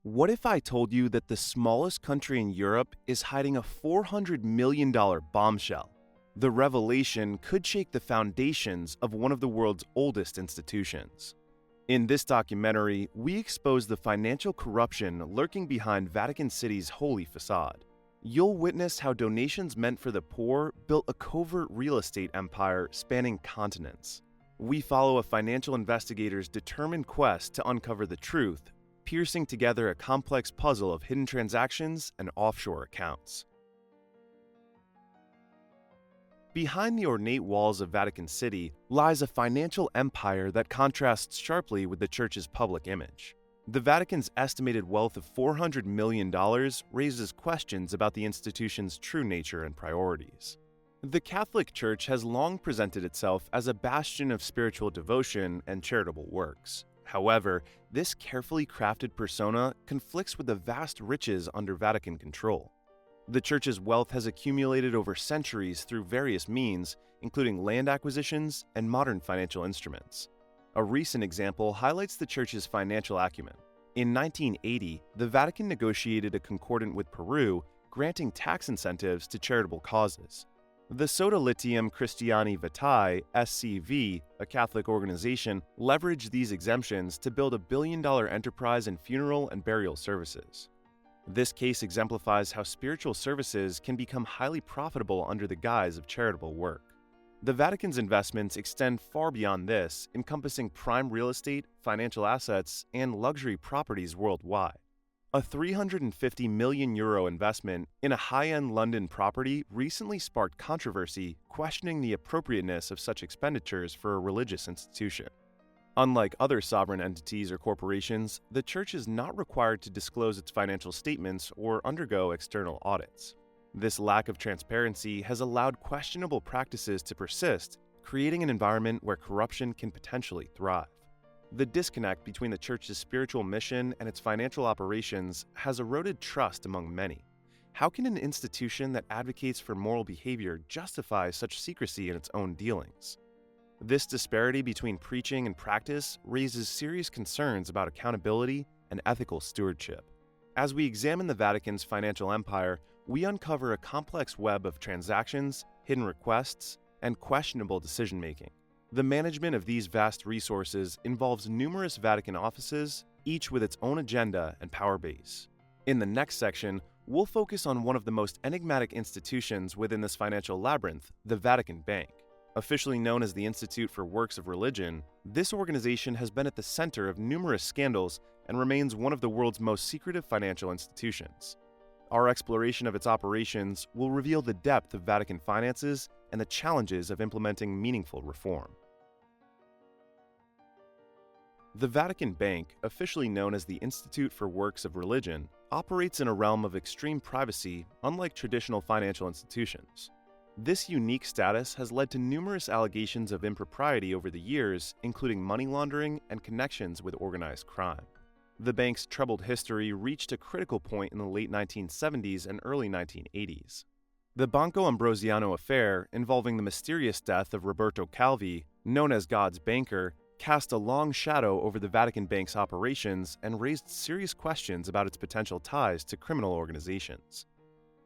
What if I told you that the smallest country in Europe is hiding a $400 million bombshell? The revelation could shake the foundations of one of the world's oldest institutions. In this documentary, we expose the financial corruption lurking behind Vatican City's holy facade. You'll witness how donations meant for the poor built a covert real estate empire spanning continents. We follow a financial investigator's determined quest to uncover the truth, piercing together a complex puzzle of hidden transactions and offshore accounts. Behind the ornate walls of Vatican City lies a financial empire that contrasts sharply with the Church's public image. The Vatican's estimated wealth of $400 million raises questions about the institution's true nature and priorities. The Catholic Church has long presented itself as a bastion of spiritual devotion and charitable works. However, this carefully crafted persona conflicts with the vast riches under Vatican control. The Church's wealth has accumulated over centuries through various means, including land acquisitions and modern financial instruments. A recent example highlights the Church's financial acumen. In 1980, the Vatican negotiated a concordant with Peru, granting tax incentives to charitable causes. The Sodalitium Christiani Vitae (SCV), a Catholic organization, leveraged these exemptions to build a billion-dollar enterprise in funeral and burial services. This case exemplifies how spiritual services can become highly profitable under the guise of charitable work. The Vatican's investments extend far beyond this, encompassing prime real estate, financial assets, and luxury properties worldwide. A €350 million investment in a high-end London property recently sparked controversy, questioning the appropriateness of such expenditures for a religious institution. Unlike other sovereign entities or corporations, the Church is not required to disclose its financial statements or undergo external audits. This lack of transparency has allowed questionable practices to persist, creating an environment where corruption can potentially thrive. The disconnect between the Church's spiritual mission and its financial operations has eroded trust among many. How can an institution that advocates for moral behavior justify such secrecy in its own dealings? This disparity between preaching and practice raises serious concerns about accountability and ethical stewardship. As we examine the Vatican's financial empire, we uncover a complex web of transactions, hidden requests, and questionable decision-making. The management of these vast resources involves numerous Vatican offices, each with its own agenda and power base. In the next section, we'll focus on one of the most enigmatic institutions within this financial labyrinth, the Vatican Bank. Officially known as the Institute for Works of Religion, this organization has been at the center of numerous scandals and remains one of the world's most secretive financial institutions. Our exploration of its operations will reveal the depth of Vatican finances and the challenges of implementing meaningful reform. The Vatican Bank, officially known as the Institute for Works of Religion, operates in a realm of extreme privacy, unlike traditional financial institutions. This unique status has led to numerous allegations of impropriety over the years, including money laundering and connections with organized crime. The bank's troubled history reached a critical point in the late 1970s and early 1980s. The Banco Ambrosiano affair, involving the mysterious death of Roberto Calvi, known as God's banker, cast a long shadow over the Vatican Bank's operations and raised serious questions about its potential ties to criminal organizations.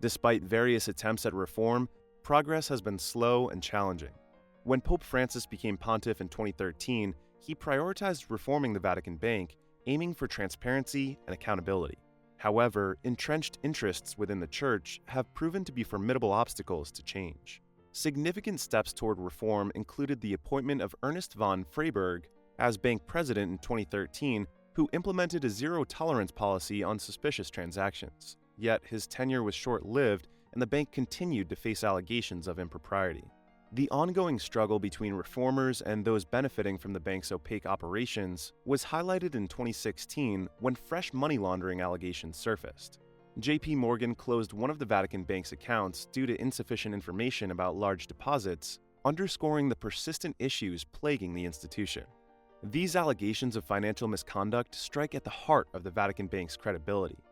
Despite various attempts at reform, progress has been slow and challenging. When Pope Francis became pontiff in 2013, he prioritized reforming the Vatican Bank, aiming for transparency and accountability. However, entrenched interests within the Church have proven to be formidable obstacles to change. Significant steps toward reform included the appointment of Ernest von Freyberg as bank president in 2013, who implemented a zero-tolerance policy on suspicious transactions. Yet his tenure was short-lived, and the bank continued to face allegations of impropriety. The ongoing struggle between reformers and those benefiting from the bank's opaque operations was highlighted in 2016 when fresh money laundering allegations surfaced. JP Morgan closed one of the Vatican Bank's accounts due to insufficient information about large deposits, underscoring the persistent issues plaguing the institution. These allegations of financial misconduct strike at the heart of the Vatican Bank's credibility.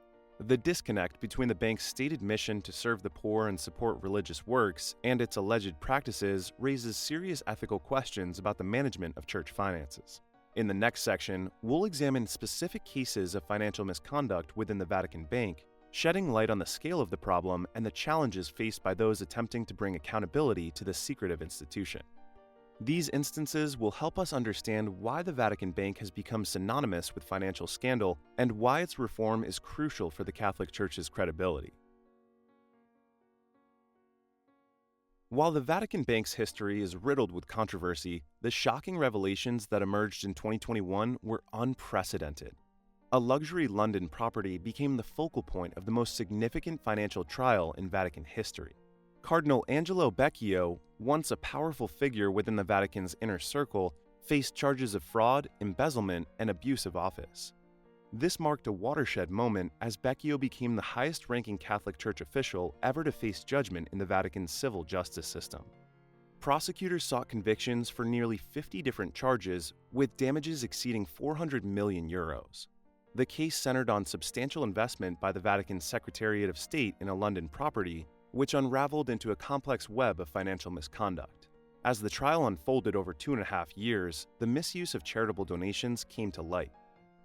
The disconnect between the bank's stated mission to serve the poor and support religious works and its alleged practices raises serious ethical questions about the management of church finances. In the next section, we'll examine specific cases of financial misconduct within the Vatican Bank, shedding light on the scale of the problem and the challenges faced by those attempting to bring accountability to this secretive institution. These instances will help us understand why the Vatican Bank has become synonymous with financial scandal and why its reform is crucial for the Catholic Church's credibility. While the Vatican Bank's history is riddled with controversy, the shocking revelations that emerged in 2021 were unprecedented. A luxury London property became the focal point of the most significant financial trial in Vatican history. Cardinal Angelo Becciu, once a powerful figure within the Vatican's inner circle, faced charges of fraud, embezzlement, and abuse of office. This marked a watershed moment as Becciu became the highest-ranking Catholic Church official ever to face judgment in the Vatican's civil justice system. Prosecutors sought convictions for nearly 50 different charges, with damages exceeding €400 million. The case centered on substantial investment by the Vatican's Secretariat of State in a London property, which unraveled into a complex web of financial misconduct. As the trial unfolded over 2.5 years, the misuse of charitable donations came to light.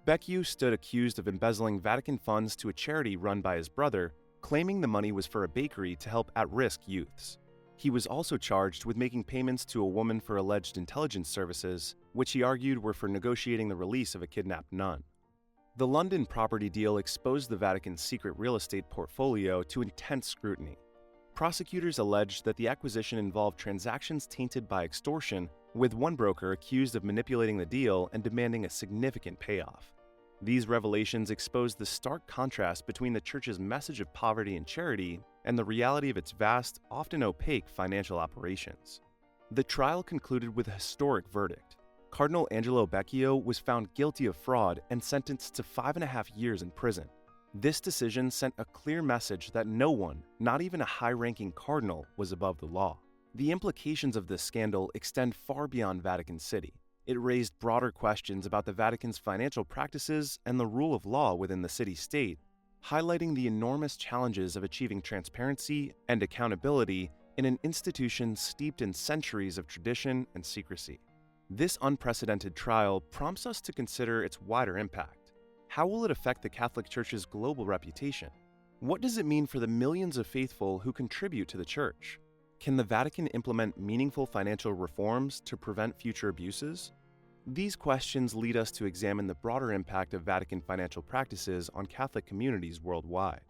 Becciu stood accused of embezzling Vatican funds to a charity run by his brother, claiming the money was for a bakery to help at-risk youths. He was also charged with making payments to a woman for alleged intelligence services, which he argued were for negotiating the release of a kidnapped nun. The London property deal exposed the Vatican's secret real estate portfolio to intense scrutiny. Prosecutors alleged that the acquisition involved transactions tainted by extortion, with one broker accused of manipulating the deal and demanding a significant payoff. These revelations exposed the stark contrast between the Church's message of poverty and charity and the reality of its vast, often opaque financial operations. The trial concluded with a historic verdict. Cardinal Angelo Becciu was found guilty of fraud and sentenced to 5.5 years in prison. This decision sent a clear message that no one, not even a high-ranking cardinal, was above the law. The implications of this scandal extend far beyond Vatican City. It raised broader questions about the Vatican's financial practices and the rule of law within the city-state, highlighting the enormous challenges of achieving transparency and accountability in an institution steeped in centuries of tradition and secrecy. This unprecedented trial prompts us to consider its wider impact. How will it affect the Catholic Church's global reputation? What does it mean for the millions of faithful who contribute to the Church? Can the Vatican implement meaningful financial reforms to prevent future abuses? These questions lead us to examine the broader impact of Vatican financial practices on Catholic communities worldwide.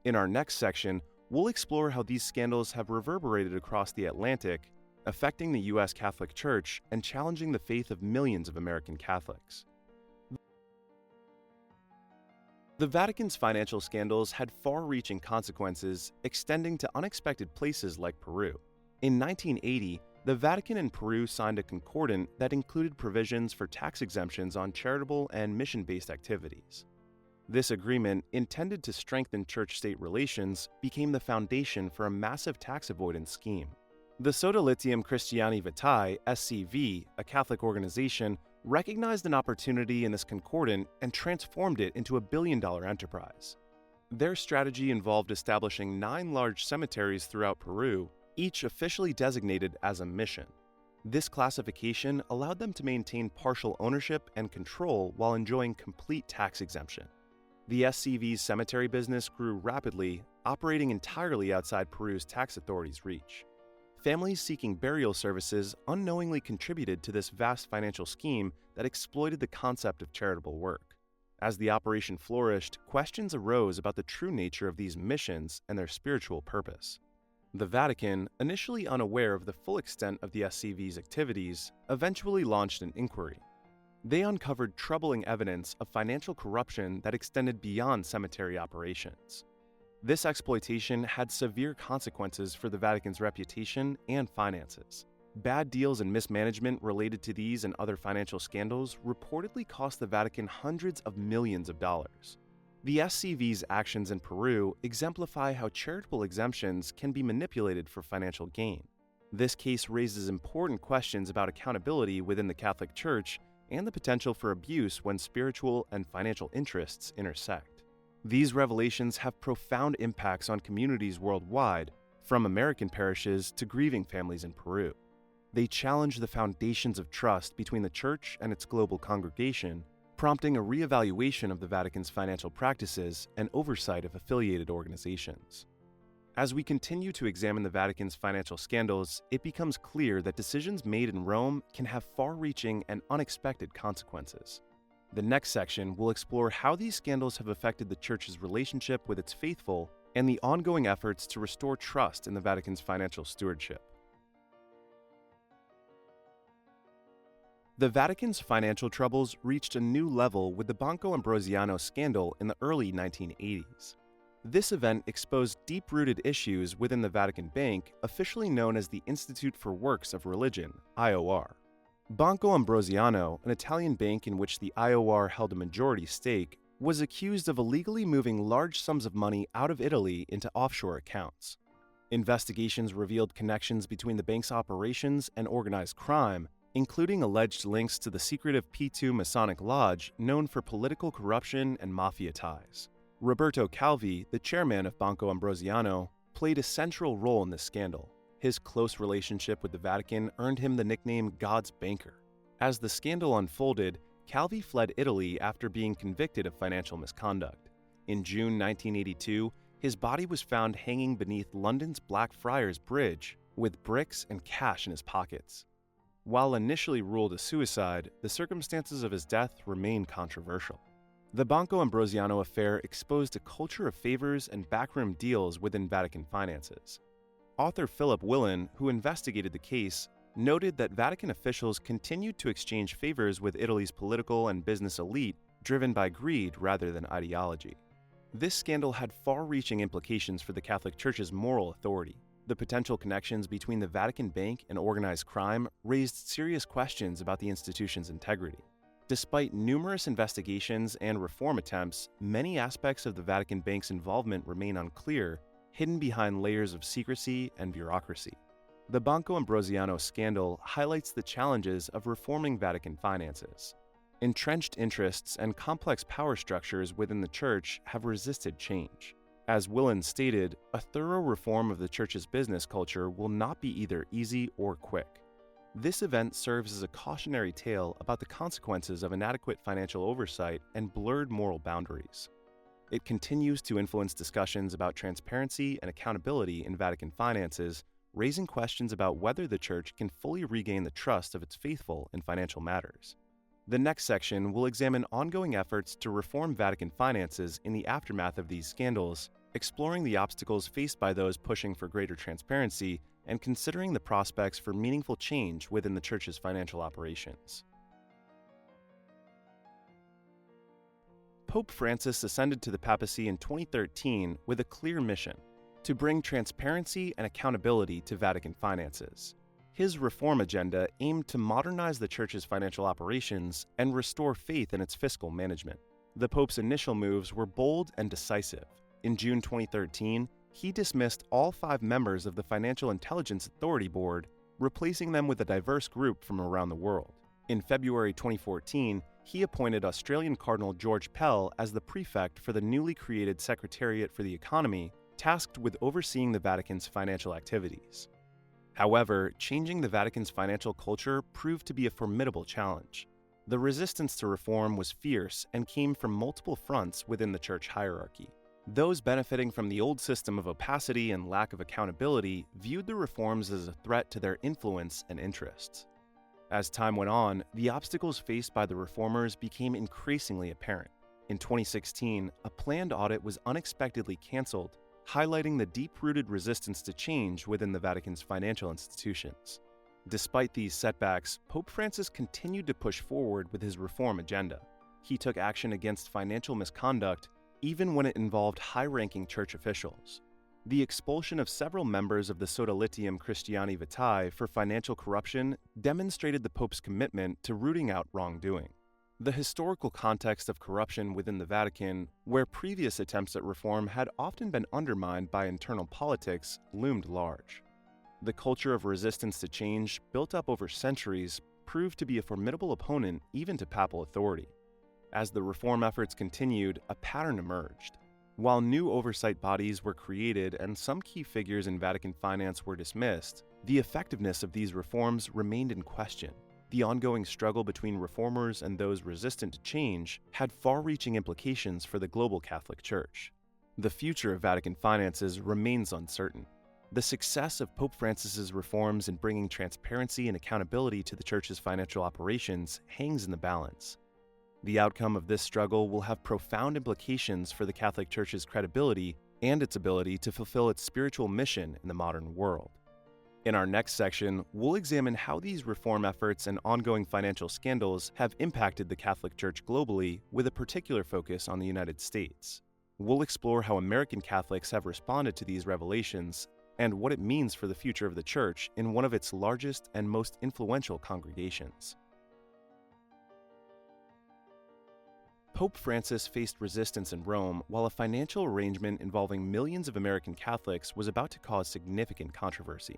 In our next section, we'll explore how these scandals have reverberated across the Atlantic, affecting the U.S. Catholic Church and challenging the faith of millions of American Catholics. The Vatican's financial scandals had far-reaching consequences, extending to unexpected places like Peru. In 1980, the Vatican and Peru signed a concordat that included provisions for tax exemptions on charitable and mission-based activities. This agreement, intended to strengthen church-state relations, became the foundation for a massive tax avoidance scheme. The Sodalitium Christiani Vitae (SCV), a Catholic organization, recognized an opportunity in this concordat and transformed it into a billion-dollar enterprise. Their strategy involved establishing 9 large cemeteries throughout Peru, each officially designated as a mission. This classification allowed them to maintain partial ownership and control while enjoying complete tax exemption. The SCV's cemetery business grew rapidly, operating entirely outside Peru's tax authorities' reach. Families seeking burial services unknowingly contributed to this vast financial scheme that exploited the concept of charitable work. As the operation flourished, questions arose about the true nature of these missions and their spiritual purpose. The Vatican, initially unaware of the full extent of the SCV's activities, eventually launched an inquiry. They uncovered troubling evidence of financial corruption that extended beyond cemetery operations. This exploitation had severe consequences for the Vatican's reputation and finances. Bad deals and mismanagement related to these and other financial scandals reportedly cost the Vatican hundreds of millions of dollars. The SCV's actions in Peru exemplify how charitable exemptions can be manipulated for financial gain. This case raises important questions about accountability within the Catholic Church and the potential for abuse when spiritual and financial interests intersect. These revelations have profound impacts on communities worldwide, from American parishes to grieving families in Peru. They challenge the foundations of trust between the Church and its global congregation, prompting a reevaluation of the Vatican's financial practices and oversight of affiliated organizations. As we continue to examine the Vatican's financial scandals, it becomes clear that decisions made in Rome can have far-reaching and unexpected consequences. The next section will explore how these scandals have affected the Church's relationship with its faithful and the ongoing efforts to restore trust in the Vatican's financial stewardship. The Vatican's financial troubles reached a new level with the Banco Ambrosiano scandal in the early 1980s. This event exposed deep-rooted issues within the Vatican Bank, officially known as the Institute for Works of Religion, IOR. Banco Ambrosiano, an Italian bank in which the IOR held a majority stake, was accused of illegally moving large sums of money out of Italy into offshore accounts. Investigations revealed connections between the bank's operations and organized crime, including alleged links to the secretive P2 Masonic Lodge known for political corruption and mafia ties. Roberto Calvi, the chairman of Banco Ambrosiano, played a central role in this scandal. His close relationship with the Vatican earned him the nickname God's Banker. As the scandal unfolded, Calvi fled Italy after being convicted of financial misconduct. In June 1982, his body was found hanging beneath London's Blackfriars Bridge with bricks and cash in his pockets. While initially ruled a suicide, the circumstances of his death remain controversial. The Banco Ambrosiano affair exposed a culture of favors and backroom deals within Vatican finances. Author Philip Willan, who investigated the case, noted that Vatican officials continued to exchange favors with Italy's political and business elite, driven by greed rather than ideology. This scandal had far-reaching implications for the Catholic Church's moral authority. The potential connections between the Vatican Bank and organized crime raised serious questions about the institution's integrity. Despite numerous investigations and reform attempts, many aspects of the Vatican Bank's involvement remain unclear, hidden behind layers of secrecy and bureaucracy. The Banco Ambrosiano scandal highlights the challenges of reforming Vatican finances. Entrenched interests and complex power structures within the Church have resisted change. As Willan stated, a thorough reform of the Church's business culture will not be either easy or quick. This event serves as a cautionary tale about the consequences of inadequate financial oversight and blurred moral boundaries. It continues to influence discussions about transparency and accountability in Vatican finances, raising questions about whether the Church can fully regain the trust of its faithful in financial matters. The next section will examine ongoing efforts to reform Vatican finances in the aftermath of these scandals, exploring the obstacles faced by those pushing for greater transparency and considering the prospects for meaningful change within the Church's financial operations. Pope Francis ascended to the papacy in 2013 with a clear mission: to bring transparency and accountability to Vatican finances. His reform agenda aimed to modernize the Church's financial operations and restore faith in its fiscal management. The Pope's initial moves were bold and decisive. In June 2013, he dismissed all 5 members of the Financial Intelligence Authority Board, replacing them with a diverse group from around the world. In February 2014, he appointed Australian Cardinal George Pell as the prefect for the newly created Secretariat for the Economy, tasked with overseeing the Vatican's financial activities. However, changing the Vatican's financial culture proved to be a formidable challenge. The resistance to reform was fierce and came from multiple fronts within the Church hierarchy. Those benefiting from the old system of opacity and lack of accountability viewed the reforms as a threat to their influence and interests. As time went on, the obstacles faced by the reformers became increasingly apparent. In 2016, a planned audit was unexpectedly canceled, highlighting the deep-rooted resistance to change within the Vatican's financial institutions. Despite these setbacks, Pope Francis continued to push forward with his reform agenda. He took action against financial misconduct, even when it involved high-ranking Church officials. The expulsion of several members of the Sodalitium Christiani Vitae for financial corruption demonstrated the Pope's commitment to rooting out wrongdoing. The historical context of corruption within the Vatican, where previous attempts at reform had often been undermined by internal politics, loomed large. The culture of resistance to change, built up over centuries, proved to be a formidable opponent even to papal authority. As the reform efforts continued, a pattern emerged. While new oversight bodies were created and some key figures in Vatican finance were dismissed, The effectiveness of these reforms remained in question. The ongoing struggle between reformers and those resistant to change had far-reaching implications for the global Catholic Church. The future of Vatican finances remains uncertain. The success of Pope Francis's reforms in bringing transparency and accountability to the Church's financial operations hangs in the balance. The outcome of this struggle will have profound implications for the Catholic Church's credibility and its ability to fulfill its spiritual mission in the modern world. In our next section, we'll examine how these reform efforts and ongoing financial scandals have impacted the Catholic Church globally, with a particular focus on the United States. We'll explore how American Catholics have responded to these revelations and what it means for the future of the Church in one of its largest and most influential congregations. Pope Francis faced resistance in Rome while a financial arrangement involving millions of American Catholics was about to cause significant controversy.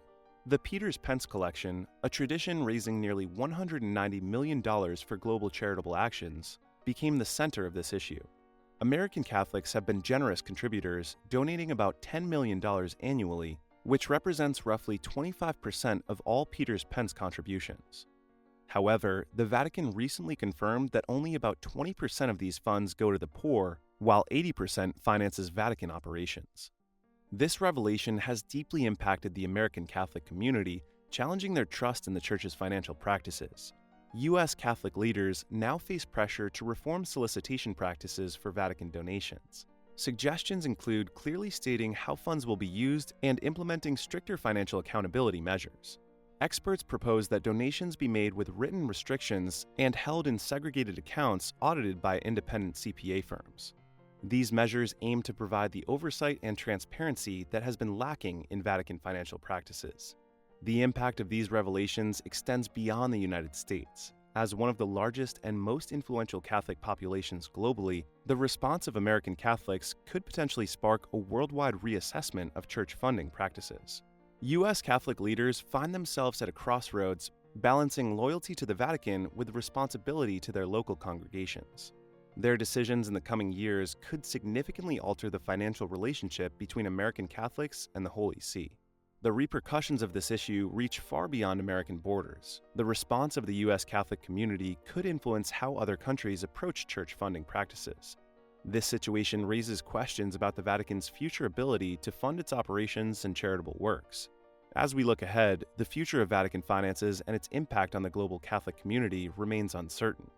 The Peter's Pence collection, a tradition raising nearly $190 million for global charitable actions, became the center of this issue. American Catholics have been generous contributors, donating about $10 million annually, which represents roughly 25% of all Peter's Pence contributions. However, the Vatican recently confirmed that only about 20% of these funds go to the poor, while 80% finances Vatican operations. This revelation has deeply impacted the American Catholic community, challenging their trust in the Church's financial practices. U.S. Catholic leaders now face pressure to reform solicitation practices for Vatican donations. Suggestions include clearly stating how funds will be used and implementing stricter financial accountability measures. Experts propose that donations be made with written restrictions and held in segregated accounts audited by independent CPA firms. These measures aim to provide the oversight and transparency that has been lacking in Vatican financial practices. The impact of these revelations extends beyond the United States. As one of the largest and most influential Catholic populations globally, the response of American Catholics could potentially spark a worldwide reassessment of church funding practices. U.S. Catholic leaders find themselves at a crossroads, balancing loyalty to the Vatican with responsibility to their local congregations. Their decisions in the coming years could significantly alter the financial relationship between American Catholics and the Holy See. The repercussions of this issue reach far beyond American borders. The response of the U.S. Catholic community could influence how other countries approach church funding practices. This situation raises questions about the Vatican's future ability to fund its operations and charitable works. As we look ahead, the future of Vatican finances and its impact on the global Catholic community remains uncertain.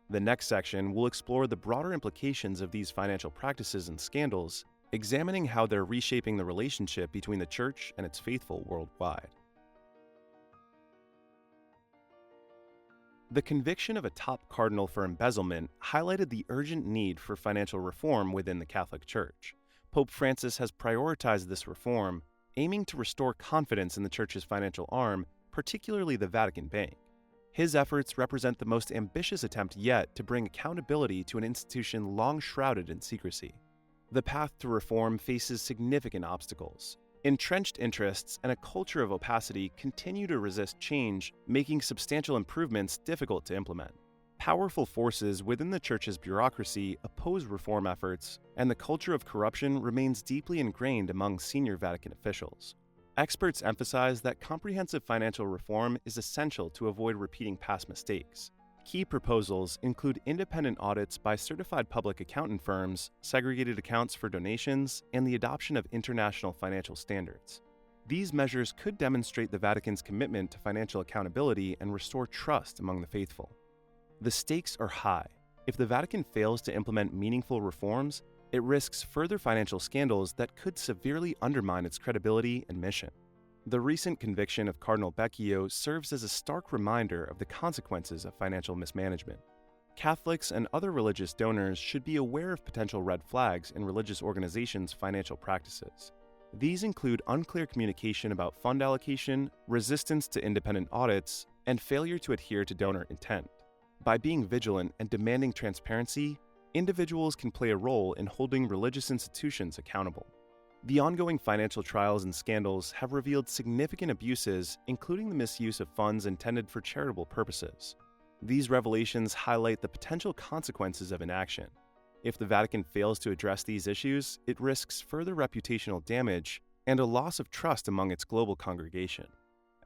The next section will explore the broader implications of these financial practices and scandals, examining how they're reshaping the relationship between the Church and its faithful worldwide. The conviction of a top cardinal for embezzlement highlighted the urgent need for financial reform within the Catholic Church. Pope Francis has prioritized this reform, aiming to restore confidence in the Church's financial arm, particularly the Vatican Bank. His efforts represent the most ambitious attempt yet to bring accountability to an institution long shrouded in secrecy. The path to reform faces significant obstacles. Entrenched interests and a culture of opacity continue to resist change, making substantial improvements difficult to implement. Powerful forces within the Church's bureaucracy oppose reform efforts, and the culture of corruption remains deeply ingrained among senior Vatican officials. Experts emphasize that comprehensive financial reform is essential to avoid repeating past mistakes. Key proposals include independent audits by certified public accountant firms, segregated accounts for donations, and the adoption of international financial standards. These measures could demonstrate the Vatican's commitment to financial accountability and restore trust among the faithful. The stakes are high. If the Vatican fails to implement meaningful reforms, it risks further financial scandals that could severely undermine its credibility and mission. The recent conviction of Cardinal Becciu serves as a stark reminder of the consequences of financial mismanagement. Catholics and other religious donors should be aware of potential red flags in religious organizations' financial practices. These include unclear communication about fund allocation, resistance to independent audits, and failure to adhere to donor intent. By being vigilant and demanding transparency, individuals can play a role in holding religious institutions accountable. The ongoing financial trials and scandals have revealed significant abuses, including the misuse of funds intended for charitable purposes. These revelations highlight the potential consequences of inaction. If the Vatican fails to address these issues, it risks further reputational damage and a loss of trust among its global congregation.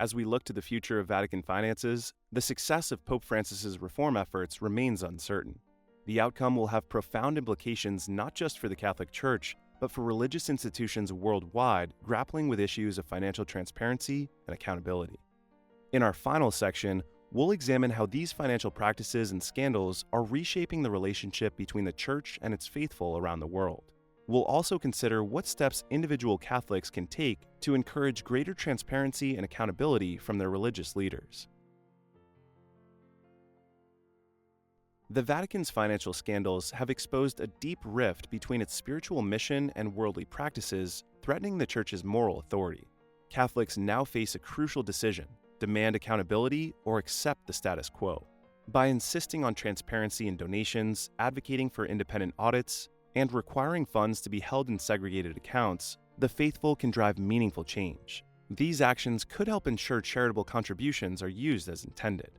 As we look to the future of Vatican finances, the success of Pope Francis's reform efforts remains uncertain. The outcome will have profound implications not just for the Catholic Church, but for religious institutions worldwide grappling with issues of financial transparency and accountability. In our final section, we'll examine how these financial practices and scandals are reshaping the relationship between the Church and its faithful around the world. We'll also consider what steps individual Catholics can take to encourage greater transparency and accountability from their religious leaders. The Vatican's financial scandals have exposed a deep rift between its spiritual mission and worldly practices, threatening the Church's moral authority. Catholics now face a crucial decision: demand accountability or accept the status quo. By insisting on transparency in donations, advocating for independent audits, and requiring funds to be held in segregated accounts, the faithful can drive meaningful change. These actions could help ensure charitable contributions are used as intended.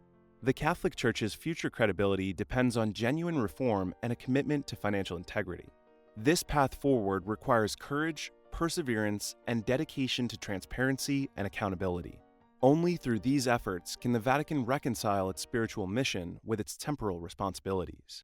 The Catholic Church's future credibility depends on genuine reform and a commitment to financial integrity. This path forward requires courage, perseverance, and dedication to transparency and accountability. Only through these efforts can the Vatican reconcile its spiritual mission with its temporal responsibilities.